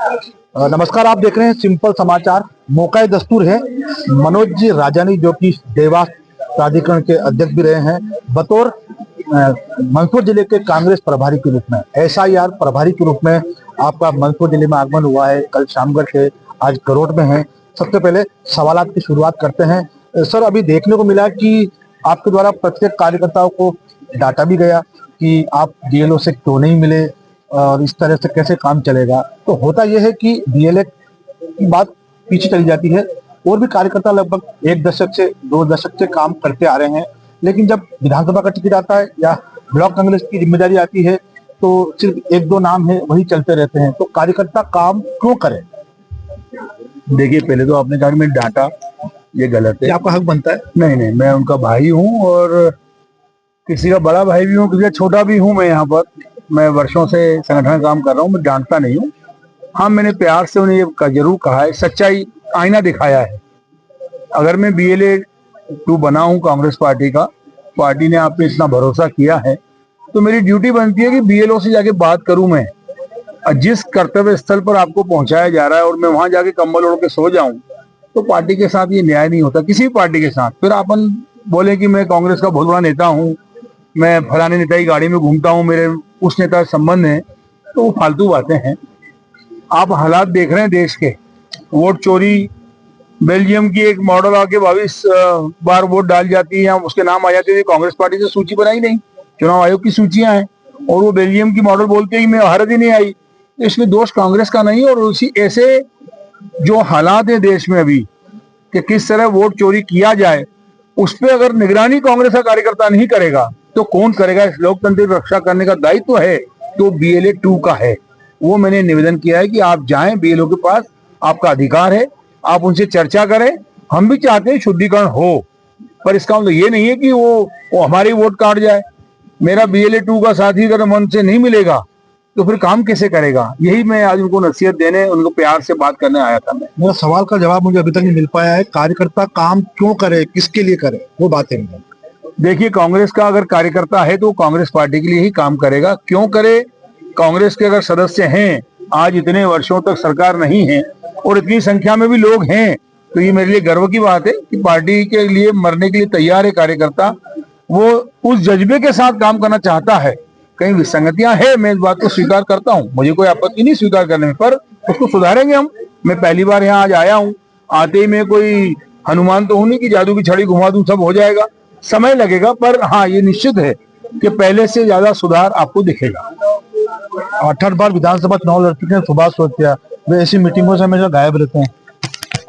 नमस्कार, आप देख रहे हैं सिंपल समाचार। मौका दस्तूर है, मनोज जी राजानी जो कि देवास प्राधिकरण के अध्यक्ष भी रहे हैं, बतौर मंदसौर जिले के कांग्रेस प्रभारी के रूप में, SIR प्रभारी के रूप में आपका मंदसौर जिले में आगमन हुआ है। कल शामगढ़ से आज गरोड में है। सबसे पहले सवालात की शुरुआत करते हैं। सर, अभी देखने को मिला कि आपके द्वारा प्रत्येक कार्यकर्ताओं को डांटा भी गया कि आप DLO से क्यों नहीं मिले और इस तरह से कैसे काम चलेगा। तो होता यह है कि DLA की बात पीछे चली जाती है और भी कार्यकर्ता लगभग 1 दशक से 2 दशक से काम करते आ रहे हैं, लेकिन जब विधानसभा का टिकट आता है या ब्लॉक कांग्रेस की जिम्मेदारी आती है तो सिर्फ 1-2 नाम है वही चलते रहते हैं। तो कार्यकर्ता काम क्यों करे? देखिए, पहले तो आपने कहा कि मैंने डांटा, ये गलत है। आपका हक बनता है। नहीं नहीं, मैं उनका भाई हूँ और किसी का बड़ा भाई भी हूँ, किसी का छोटा भी हूँ। मैं यहाँ पर मैं वर्षों से संगठन काम कर रहा हूँ, मैं डांटता नहीं हूँ। हाँ, मैंने प्यार से उन्हें ये जरूर कहा है, सच्चाई आईना दिखाया है। अगर मैं BLA 2 बना हूँ कांग्रेस पार्टी का, पार्टी ने आप पे इतना भरोसा किया है, तो मेरी ड्यूटी बनती है कि BLO से जाके बात करूं मैं। जिस कर्तव्य स्थल पर आपको पहुंचाया जा रहा है और मैं वहां जाके कंबल ओढ़ के सो जाऊं, तो पार्टी के साथ ये न्याय नहीं होता, किसी भी पार्टी के साथ। फिर अपन बोले कि मैं कांग्रेस का बहुत बड़ा नेता हूं, मैं फलाने नेता की गाड़ी में घूमता हूं, मेरे उस नेता से संबंध है, तो वो फालतू बातें हैं। आप हालात देख रहे हैं देश के, वोट चोरी, बेल्जियम की एक मॉडल आके 22 बार वोट डाल जाती है या उसके नाम आ जाते थे, कांग्रेस पार्टी से सूची बनाई नहीं, चुनाव आयोग की सूचियां हैं, और वो बेल्जियम की मॉडल बोलते ही मैं भारत ही नहीं आई। तो इसमें दोष कांग्रेस का नहीं। और उसी ऐसे जो हालात है देश में अभी कि किस तरह वोट चोरी किया जाए, उस पर अगर निगरानी कांग्रेस का कार्यकर्ता नहीं करेगा तो कौन करेगा? इस लोकतंत्र की रक्षा करने का दायित्व है तो BLA 2 का है। वो मैंने निवेदन किया है कि आप जाएं BLO के पास, आपका अधिकार है, आप उनसे चर्चा करें। हम भी चाहते हैं शुद्धिकरण हो, पर इसका मतलब ये नहीं है कि वो हमारी वोट काट जाए। मेरा BLA 2 का साथी अगर मन से नहीं मिलेगा तो फिर काम कैसे करेगा? यही मैं आज उनको नसीहत देने, उनको प्यार से बात करने आया था। मैं मेरा सवाल का जवाब मुझे अभी तक नहीं मिल पाया है, कार्यकर्ता काम क्यों करे, किसके लिए करे, वो बात है। देखिए, कांग्रेस का अगर कार्यकर्ता है तो कांग्रेस पार्टी के लिए ही काम करेगा। क्यों करे? कांग्रेस के अगर सदस्य हैं, आज इतने वर्षों तक सरकार नहीं है और इतनी संख्या में भी लोग हैं, तो ये मेरे लिए गर्व की बात है कि पार्टी के लिए मरने के लिए तैयार है कार्यकर्ता। वो उस जज्बे के साथ काम करना चाहता है। कहीं विसंगतियां है, मैं इस बात को स्वीकार करता हूं, मुझे कोई आपत्ति नहीं स्वीकार करने में, पर उसको सुधारेंगे हम। मैं पहली बार यहाँ आज आया हूँ, आते ही मैं कोई हनुमान तो हूं नहीं कि जादू की छड़ी घुमा दूं सब हो जाएगा, समय लगेगा। पर हाँ, ये निश्चित है कि पहले से ज्यादा सुधार आपको दिखेगा। 8 बार विधानसभा चुनाव लड़ चुके हैं सुभाष सोतिया, वे ऐसी मीटिंगों से हमेशा गायब रहते हैं।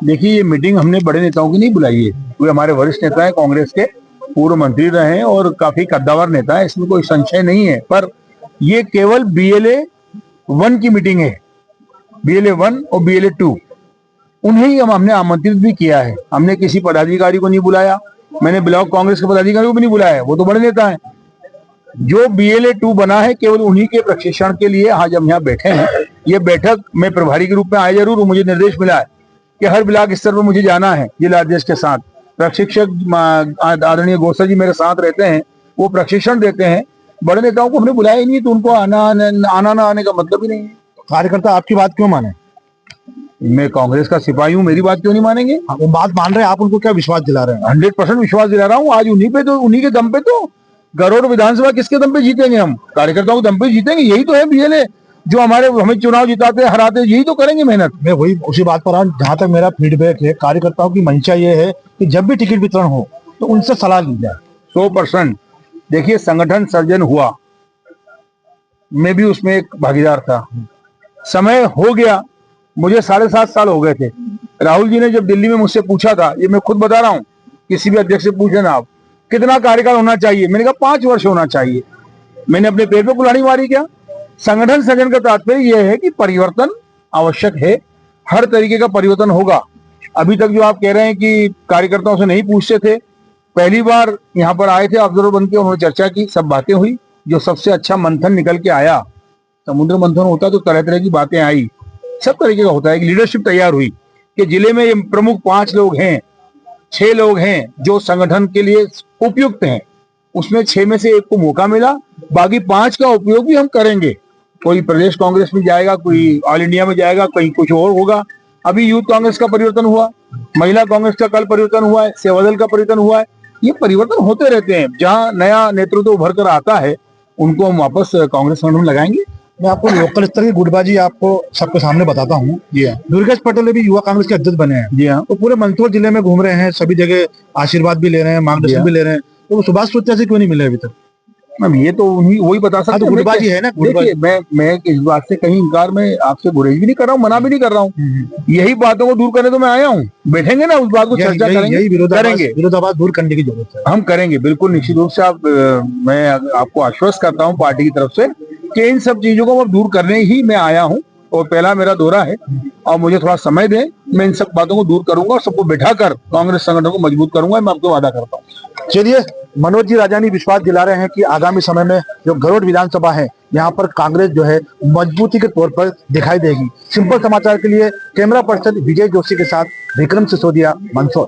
देखिए, ये मीटिंग हमने बड़े नेताओं की नहीं बुलाई है, वे हमारे वरिष्ठ नेता है, कांग्रेस के पूर्व मंत्री रहे हैं और काफी कद्दावर नेता है, इसमें कोई संशय नहीं है। पर ये केवल BLA 1 की मीटिंग है, BLA 1 और BLA 2, उन्हें ही हमने आमंत्रित भी किया है। हमने किसी पदाधिकारी को नहीं बुलाया, मैंने ब्लॉक कांग्रेस के पदाधिकारी को भी नहीं बुलाया, वो तो बड़े नेता है। जो BLA 2 बना है केवल उन्हीं के प्रशिक्षण के लिए आज हम यहाँ बैठे हैं। ये बैठक मैं प्रभारी के रूप में आया जरूर, मुझे निर्देश मिला है कि हर ब्लॉक स्तर पर मुझे जाना है जिलाध्यक्ष के साथ। प्रशिक्षक आदरणीय गोसा जी मेरे साथ रहते हैं, वो प्रशिक्षण देते हैं। बड़े नेताओं को हमने बुलाया ही नहीं, तो उनको आना ना आने का मतलब ही नहीं है। कार्यकर्ता आपकी बात क्यों माने? मैं कांग्रेस का सिपाही हूँ, मेरी बात क्यों नहीं मानेंगे? वो बात मान रहे हैं, आप उनको क्या विश्वास दिला रहे हैं? 100% विश्वास दिला रहा हूँ। आज उन्हीं पे, तो उन्हीं के दम पे तो गरोड़ विधानसभा किसके दम पे जीतेंगे? हम कार्यकर्ताओं के दम पे जीतेंगे। यही तो है BLA, जो हमें चुनाव जिताते हराते, यही तो करेंगे मेहनत। मैं वही उसी बात पर आज, जहां तक मेरा फीडबैक है, कार्यकर्ताओं की मंशा ये है कि जब भी टिकट वितरण हो तो उनसे सलाह ली जाए। 100%। देखिए, संगठन सर्जन हुआ, मैं भी उसमें एक भागीदार था। समय हो गया, मुझे 7.5 साल हो गए थे। राहुल जी ने जब दिल्ली में मुझसे पूछा था, ये मैं खुद बता रहा हूँ, किसी भी अध्यक्ष से पूछे ना आप, कितना कार्यकाल होना चाहिए, मैंने कहा 5 वर्ष होना चाहिए। मैंने अपने पेट पे कुल्हाड़ी मारी क्या? संगठन सर्जन का तात्पर्य यह है कि परिवर्तन आवश्यक है, हर तरीके का परिवर्तन होगा। अभी तक जो आप कह रहे हैं कि कार्यकर्ताओं से नहीं पूछते थे, पहली बार यहाँ पर आए थे ऑब्जर्वर बन के, उन्होंने चर्चा की, सब बातें हुई, जो सबसे अच्छा मंथन निकल के आया, समुद्र मंथन होता तो तरह तरह की बातें आई, सब तरीके का होता है। एक लीडरशिप तैयार हुई कि जिले में ये प्रमुख 5 लोग हैं, 6 लोग हैं जो संगठन के लिए उपयुक्त हैं, उसमें 6 में से 1 को मौका मिला, बाकी 5 का उपयोग भी हम करेंगे। कोई प्रदेश कांग्रेस में जाएगा, कोई ऑल इंडिया में जाएगा, कहीं कुछ और होगा। अभी यूथ कांग्रेस का परिवर्तन हुआ, महिला कांग्रेस का कल परिवर्तन हुआ है, सेवादल का परिवर्तन हुआ है। ये परिवर्तन होते रहते हैं। जहां नया नेतृत्व उभर कर आता है उनको हम वापस कांग्रेस संगठन में लगाएंगे। मैं आपको लोकल स्तर की गुटबाजी आपको सबके सामने बताता हूँ। जी हाँ, दुर्गेश पटेल भी युवा कांग्रेस के अध्यक्ष बने हैं। जी हाँ, तो पूरे मंदसौर जिले में घूम रहे हैं, सभी जगह आशीर्वाद भी ले रहे हैं, मार्गदर्शन भी ले रहे हैं। तो वो सुभाष सोचा से क्यों नहीं मिले अभी तक? अब ये तो वही बता सकते तो हैं। गुटबाजी है ना, गुटबाजी। देखिए, मैं इस बात से कहीं इनकार में आपसे गुरेज भी नहीं कर रहा हूँ, मना भी नहीं कर रहा हूँ। यही बातों को दूर करने तो मैं आया हूँ। बैठेंगे ना, उस बात को चर्चा करेंगे, यही विरोधाभास दूर करने की जरूरत है। हम करेंगे बिल्कुल निश्चित रूप से। मैं आपको आश्वस्त करता हूँ पार्टी की तरफ से कि इन सब चीजों को दूर करने ही मैं आया हूँ और पहला मेरा दौरा है। और मुझे थोड़ा समय दें, मैं इन सब बातों को दूर करूंगा और सबको बैठाकर कांग्रेस संगठन को मजबूत करूंगा। मैं आपको वादा करता हूँ। चलिए, मनोज जी राजानी विश्वास दिला रहे हैं कि आगामी समय में जो गरुड़ विधानसभा है, यहाँ पर कांग्रेस जो है मजबूती के तौर पर दिखाई देगी। सिंपल समाचार के लिए कैमरा पर्सन विजय जोशी के साथ विक्रम सिसोदिया, मंदसौर।